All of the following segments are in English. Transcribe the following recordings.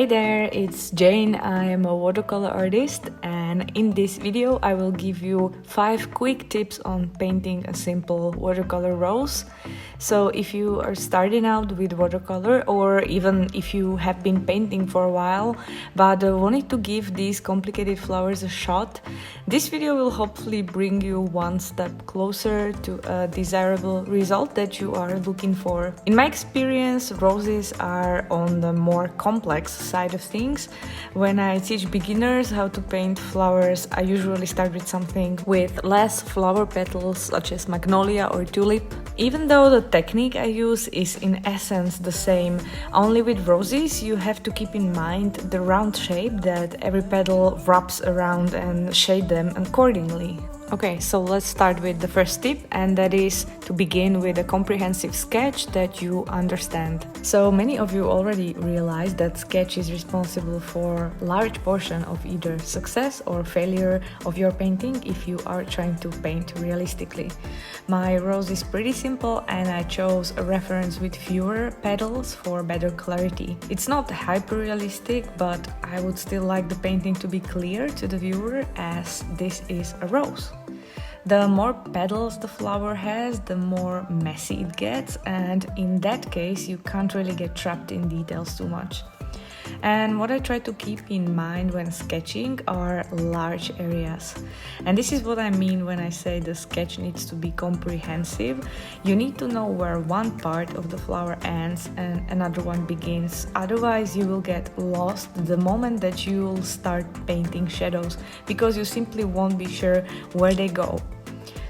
Hey there, it's Jane. I am a watercolor artist, and in this video I will give you 5 quick tips on painting a simple watercolor rose. So if you are starting out with watercolor, or even if you have been painting for a while but wanted to give these complicated flowers a shot, this video will hopefully bring you one step closer to a desirable result that you are looking for. In my experience, roses are on the more complex side of things. When I teach beginners how to paint flowers, I usually start with something with less flower petals, such as magnolia or tulip. Even though the technique I use is in essence the same, only with roses you have to keep in mind the round shape that every petal wraps around and shade them accordingly. Okay, so let's start with the first tip, and that is to begin with a comprehensive sketch that you understand. So many of you already realize that sketch is responsible for a large portion of either success or failure of your painting if you are trying to paint realistically. My rose is pretty simple, and I chose a reference with fewer petals for better clarity. It's not hyper-realistic, but I would still like the painting to be clear to the viewer, as this is a rose. The more petals the flower has, the more messy it gets, and in that case you can't really get trapped in details too much. And what I try to keep in mind when sketching are large areas. And this is what I mean when I say the sketch needs to be comprehensive. You need to know where one part of the flower ends and another one begins. Otherwise you will get lost the moment that you'll start painting shadows, because you simply won't be sure where they go.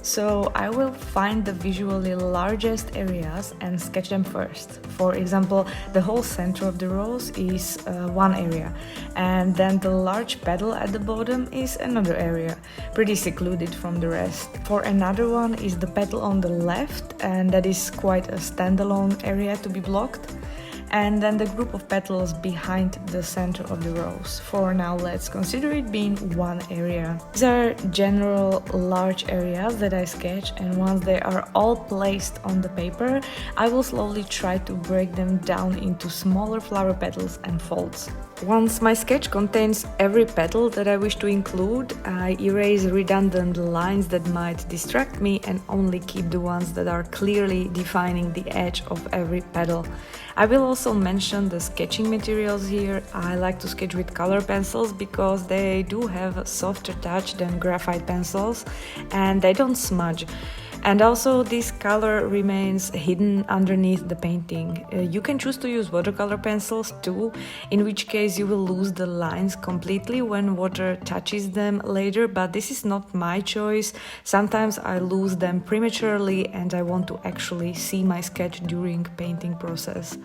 So I will find the visually largest areas and sketch them first. For example, the whole center of the rose is one area, and then the large petal at the bottom is another area, pretty secluded from the rest. For another one is the petal on the left, and that is quite a standalone area to be blocked. And then the group of petals behind the center of the rose. For now, let's consider it being one area. These are general large areas that I sketch, and once they are all placed on the paper, I will slowly try to break them down into smaller flower petals and folds. Once my sketch contains every petal that I wish to include, I erase redundant lines that might distract me and only keep the ones that are clearly defining the edge of every petal. I will also mention the sketching materials here. I like to sketch with color pencils because they do have a softer touch than graphite pencils, and they don't smudge. And also this color remains hidden underneath the painting. You can choose to use watercolor pencils too, in which case you will lose the lines completely when water touches them later, but this is not my choice. Sometimes I lose them prematurely and I want to actually see my sketch during painting process.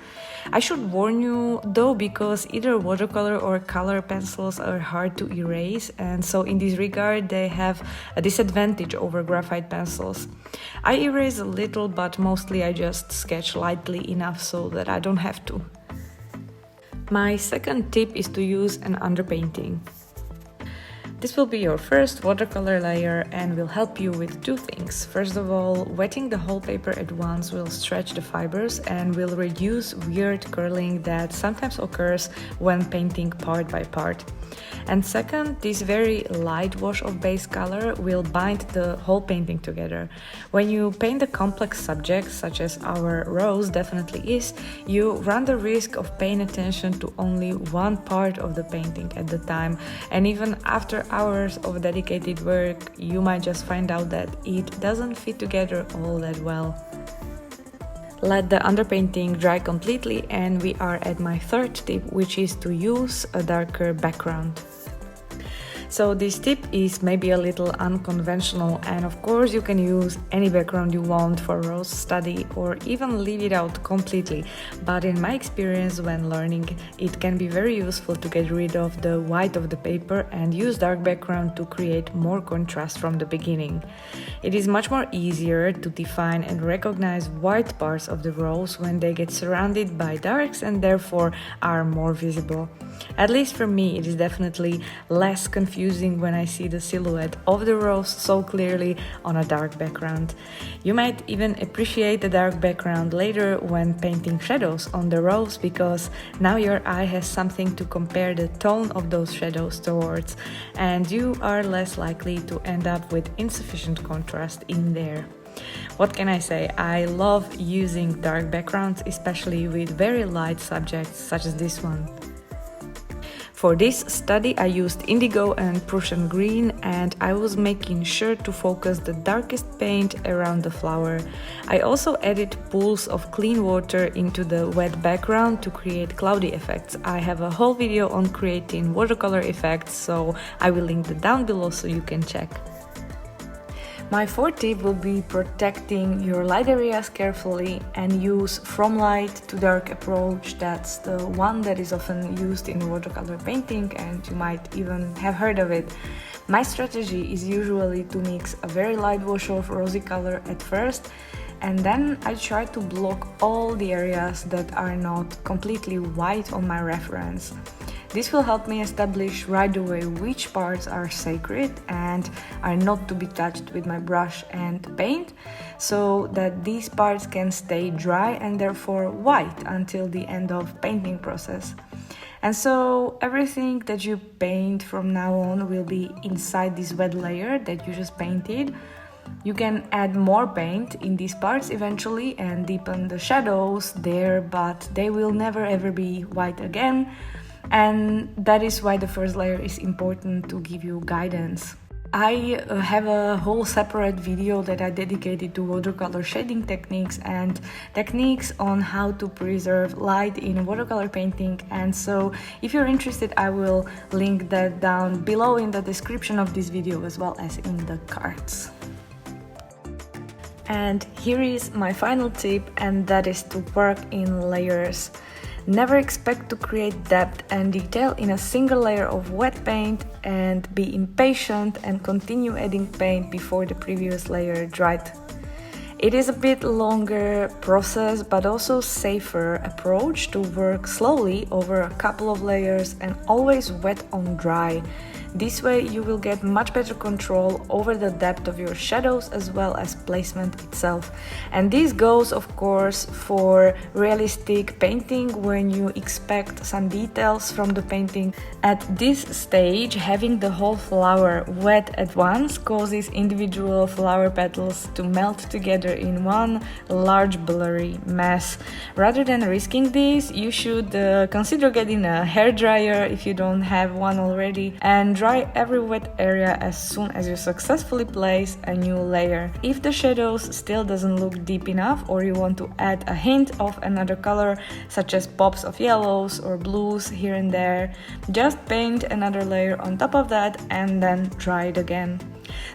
I should warn you though, because either watercolor or color pencils are hard to erase, and so in this regard they have a disadvantage over graphite pencils. I erase a little, but mostly I just sketch lightly enough so that I don't have to. My second tip is to use an underpainting. This will be your first watercolor layer and will help you with two things. First of all, wetting the whole paper at once will stretch the fibers and will reduce weird curling that sometimes occurs when painting part by part. And second, this very light wash of base color will bind the whole painting together. When you paint a complex subject, such as our rose definitely is, you run the risk of paying attention to only one part of the painting at the time, and even after hours of dedicated work, you might just find out that it doesn't fit together all that well. Let the underpainting dry completely, and we are at my third tip, which is to use a darker background. So this tip is maybe a little unconventional, and of course you can use any background you want for rose study or even leave it out completely, but in my experience when learning, it can be very useful to get rid of the white of the paper and use dark background to create more contrast from the beginning. It is much more easier to define and recognize white parts of the rose when they get surrounded by darks and therefore are more visible. At least for me, it is definitely less confusing using when I see the silhouette of the rose so clearly on a dark background. You might even appreciate the dark background later when painting shadows on the rose, because now your eye has something to compare the tone of those shadows towards, and you are less likely to end up with insufficient contrast in there. What can I say? I love using dark backgrounds, especially with very light subjects such as this one. For this study I used indigo and Prussian green, and I was making sure to focus the darkest paint around the flower. I also added pools of clean water into the wet background to create cloudy effects. I have a whole video on creating watercolor effects, so I will link it down below so you can check. My fourth tip will be protecting your light areas carefully and use from light to dark approach. That's the one that is often used in watercolor painting, and you might even have heard of it. My strategy is usually to mix a very light wash of rosy color at first, and then I try to block all the areas that are not completely white on my reference. This will help me establish right away which parts are sacred and are not to be touched with my brush and paint, so that these parts can stay dry and therefore white until the end of painting process. And so everything that you paint from now on will be inside this wet layer that you just painted. You can add more paint in these parts eventually and deepen the shadows there, but they will never ever be white again. And that is why the first layer is important to give you guidance. I have a whole separate video that I dedicated to watercolor shading techniques and techniques on how to preserve light in watercolor painting, and so if you're interested I will link that down below in the description of this video as well as in the cards. And here is my final tip, and that is to work in layers. Never expect to create depth and detail in a single layer of wet paint, and be impatient and continue adding paint before the previous layer dried. It is a bit longer process but also safer approach to work slowly over a couple of layers and always wet on dry. This way you will get much better control over the depth of your shadows as well as placement itself. And this goes of course for realistic painting when you expect some details from the painting. At this stage, having the whole flower wet at once causes individual flower petals to melt together in one large blurry mess. Rather than risking this, you should consider getting a hairdryer if you don't have one already, and dry every wet area as soon as you successfully place a new layer. If the shadows still doesn't look deep enough, or you want to add a hint of another color such as pops of yellows or blues here and there, just paint another layer on top of that and then dry it again.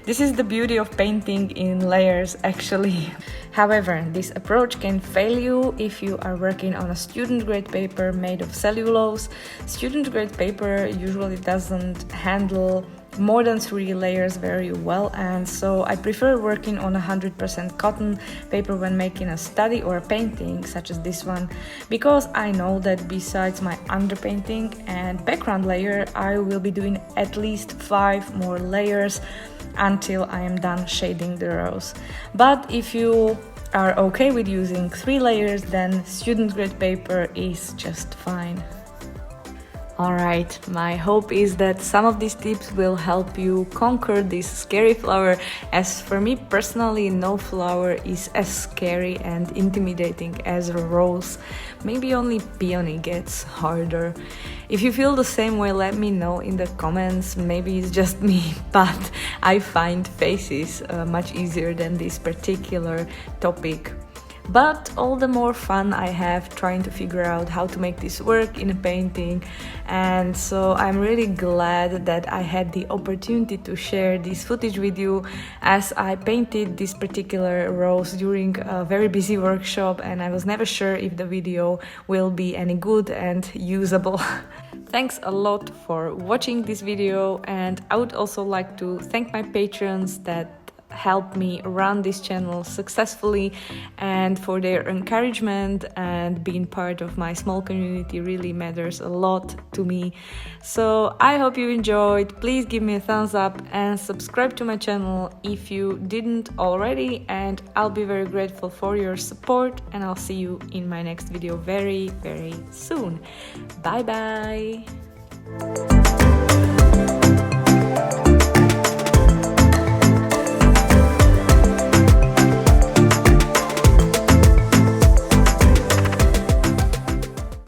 This is the beauty of painting in layers actually. However, this approach can fail you if you are working on a student grade paper made of cellulose. Student grade paper usually doesn't handle more than 3 layers very well, and so I prefer working on 100% cotton paper when making a study or a painting such as this one, because I know that besides my underpainting and background layer, I will be doing at least 5 more layers until I am done shading the rose. But if you are okay with using 3 layers, then student grade paper is just fine. Alright, my hope is that some of these tips will help you conquer this scary flower, as for me personally no flower is as scary and intimidating as a rose. Maybe only peony gets harder. If you feel the same way, let me know in the comments. Maybe it's just me, but I find faces much easier than this particular topic. But all the more fun I have trying to figure out how to make this work in a painting, and so I'm really glad that I had the opportunity to share this footage with you, as I painted this particular rose during a very busy workshop and I was never sure if the video will be any good and usable. Thanks a lot for watching this video, and I would also like to thank my patrons that helped me run this channel successfully, and for their encouragement and being part of my small community really matters a lot to me. So I hope you enjoyed. Please give me a thumbs up and subscribe to my channel if you didn't already, and I'll be very grateful for your support, and I'll see you in my next video very soon. Bye bye.